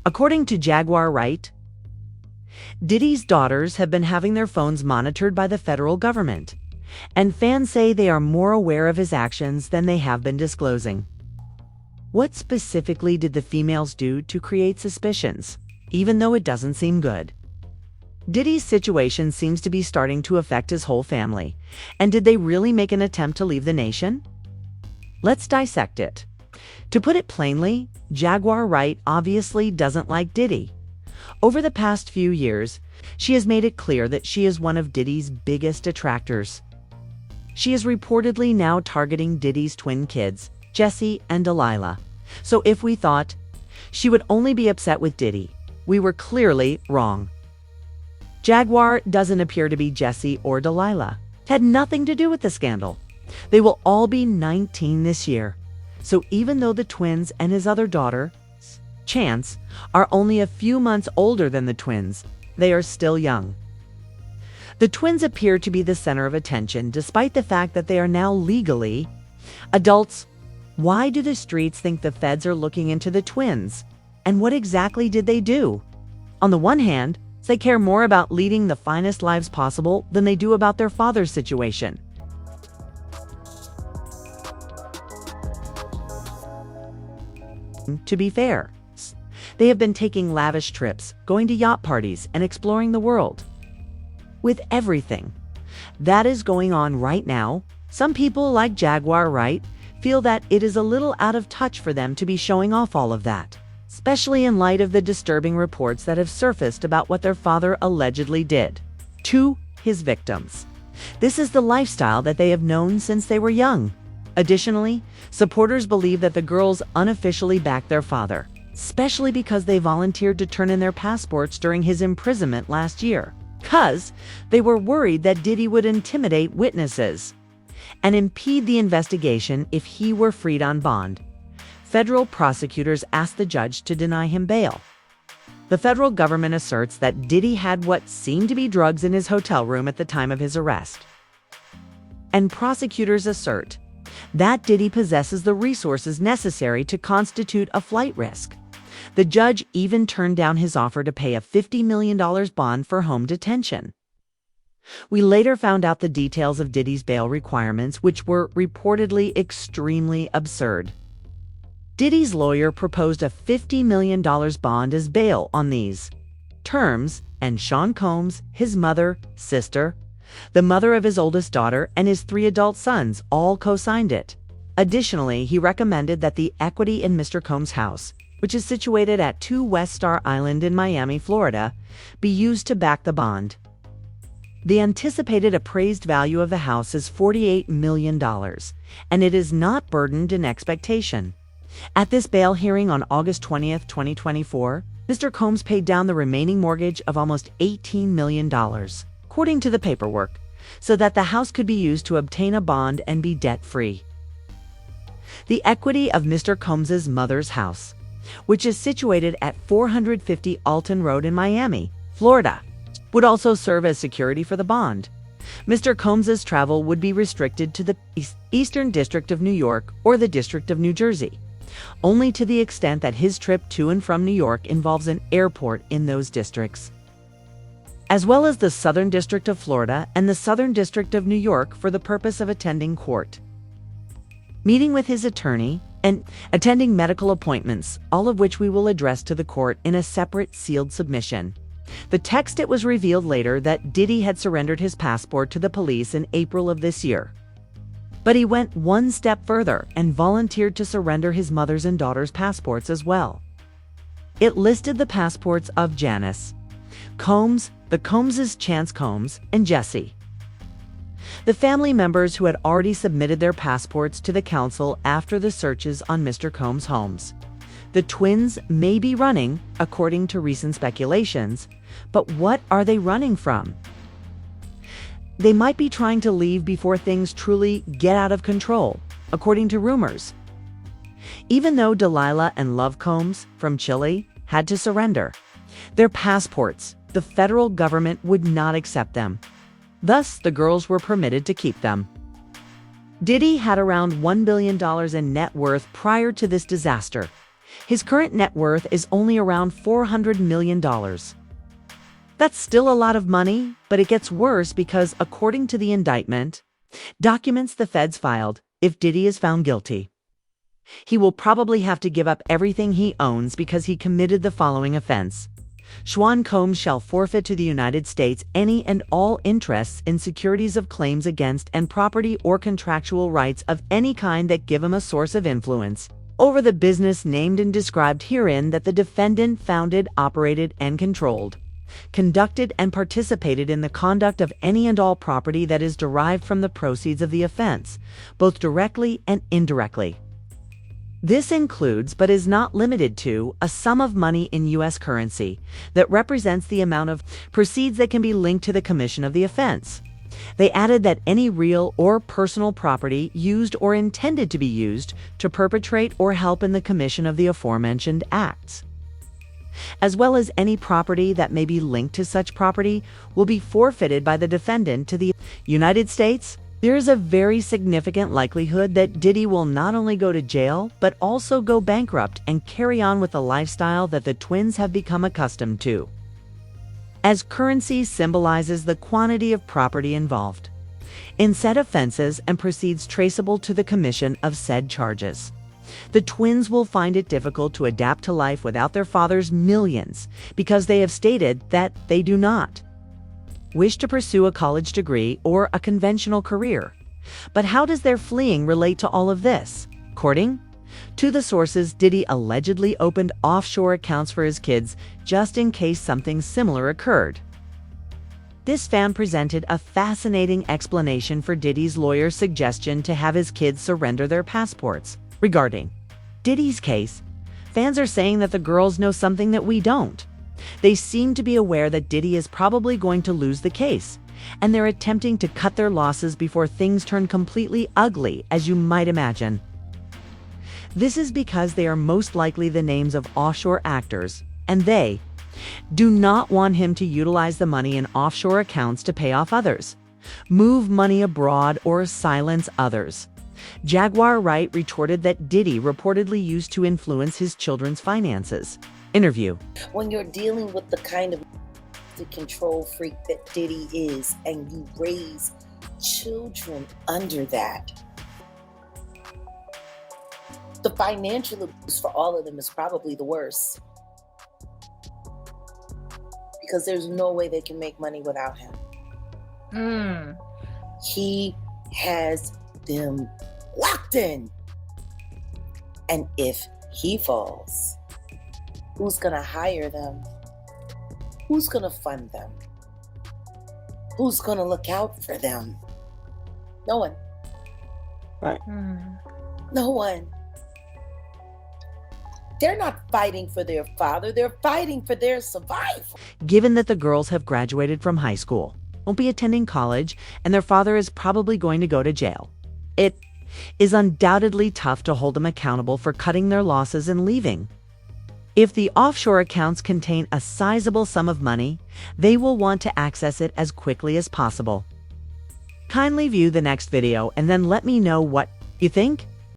According to Jaguar Wright, Diddy's daughters have been having their phones monitored by the federal government, and fans say they are more aware of his actions than they have been disclosing. What specifically did the females do to create suspicions, even though it doesn't seem good? Diddy's situation seems to be starting to affect his whole family, and did they really make an attempt to leave the nation? Let's dissect it. To put it plainly, Jaguar Wright obviously doesn't like Diddy. Over the past few years, she has made it clear that she is one of Diddy's biggest detractors. She is reportedly now targeting Diddy's twin kids, Jesse and Delilah. So if we thought she would only be upset with Diddy, we were clearly wrong. Jaguar doesn't appear to be Jesse or Delilah. It had nothing to do with the scandal. They will all be 19 this year. So even though the twins and his other daughter, Chance, are only a few months older than the twins, they are still young. The twins appear to be the center of attention despite the fact that they are now legally adults. Why do the streets think the feds are looking into the twins? And what exactly did they do? On the one hand, they care more about leading the finest lives possible than they do about their father's situation. To be fair, they have been taking lavish trips, going to yacht parties, and exploring the world. With everything that is going on right now, some people like Jaguar Wright feel that it is a little out of touch for them to be showing off all of that, especially in light of the disturbing reports that have surfaced about what their father allegedly did to his victims. This is the lifestyle that they have known since they were young. Additionally, supporters believe that the girls unofficially backed their father, especially because they volunteered to turn in their passports during his imprisonment last year, because they were worried that Diddy would intimidate witnesses and impede the investigation if he were freed on bond. Federal prosecutors asked the judge to deny him bail. The federal government asserts that Diddy had what seemed to be drugs in his hotel room at the time of his arrest. And prosecutors assert that Diddy possesses the resources necessary to constitute a flight risk. The judge even turned down his offer to pay a $50 million bond for home detention. We later found out the details of Diddy's bail requirements, which were reportedly extremely absurd. Diddy's lawyer proposed a $50 million bond as bail on these terms, and Sean Combs, his mother, sister, the mother of his oldest daughter, and his 3 adult sons all co-signed it. Additionally, he recommended that the equity in Mr. Combs' house, which is situated at 2 West Star Island in Miami, Florida, be used to back the bond. The anticipated appraised value of the house is $48 million, and it is not burdened in expectation. At this bail hearing on August 20th, 2024, Mr. Combs paid down the remaining mortgage of almost $18 million, according to the paperwork, so that the house could be used to obtain a bond and be debt-free. The equity of Mr. Combs' mother's house, which is situated at 450 Alton Road in Miami, Florida, would also serve as security for the bond. Mr. Combs' travel would be restricted to the Eastern District of New York or the District of New Jersey, only to the extent that his trip to and from New York involves an airport in those districts, as well as the Southern District of Florida and the Southern District of New York for the purpose of attending court, meeting with his attorney, and attending medical appointments, all of which we will address to the court in a separate sealed submission. The text it was revealed later that Diddy had surrendered his passport to the police in April of this year. But he went one step further and volunteered to surrender his mother's and daughter's passports as well. It listed the passports of Janice Combs, the Combses, Chance Combs, and Jesse, the family members who had already submitted their passports to the council after the searches on Mr. Combs' homes. The twins may be running, according to recent speculations, but what are they running from? They might be trying to leave before things truly get out of control, according to rumors. Even though Delilah and Love Combs from Chile had to surrender their passports, the federal government would not accept them. Thus, the girls were permitted to keep them. Diddy had around $1 billion in net worth prior to this disaster. His current net worth is only around $400 million. That's still a lot of money, but it gets worse because, according to the indictment, documents the feds filed, if Diddy is found guilty, he will probably have to give up everything he owns because he committed the following offense. Sean Combs shall forfeit to the United States any and all interests in securities of claims against and property or contractual rights of any kind that give him a source of influence over the business named and described herein that the defendant founded, operated, and controlled, conducted and participated in the conduct of any and all property that is derived from the proceeds of the offense, both directly and indirectly. This includes, but is not limited to, a sum of money in U.S. currency that represents the amount of proceeds that can be linked to the commission of the offense. They added that any real or personal property used or intended to be used to perpetrate or help in the commission of the aforementioned acts, as well as any property that may be linked to such property, will be forfeited by the defendant to the United States. There is a very significant likelihood that Diddy will not only go to jail, but also go bankrupt and carry on with the lifestyle that the twins have become accustomed to, as currency symbolizes the quantity of property involved in said offenses and proceeds traceable to the commission of said charges. The twins will find it difficult to adapt to life without their father's millions because they have stated that they do not wish to pursue a college degree or a conventional career. But how does their fleeing relate to all of this? According to the sources, Diddy allegedly opened offshore accounts for his kids just in case something similar occurred. This fan presented a fascinating explanation for Diddy's lawyer's suggestion to have his kids surrender their passports. Regarding Diddy's case, fans are saying that the girls know something that we don't. They seem to be aware that Diddy is probably going to lose the case, and they're attempting to cut their losses before things turn completely ugly, as you might imagine. This is because they are most likely the names of offshore actors, and they do not want him to utilize the money in offshore accounts to pay off others, move money abroad, or silence others. Jaguar Wright retorted that Diddy reportedly used to influence his children's finances. Interview. When you're dealing with the kind of the control freak that Diddy is, and you raise children under that, the financial abuse for all of them is probably the worst, because there's no way they can make money without him. He has them locked in, and if he falls, who's gonna hire them? Who's gonna fund them? Who's gonna look out for them? No one. Right. No one. They're not fighting for their father, they're fighting for their survival. Given that the girls have graduated from high school, won't be attending college, and their father is probably going to go to jail, it is undoubtedly tough to hold them accountable for cutting their losses and leaving. If the offshore accounts contain a sizable sum of money, they will want to access it as quickly as possible. Kindly view the next video and then let me know what you think.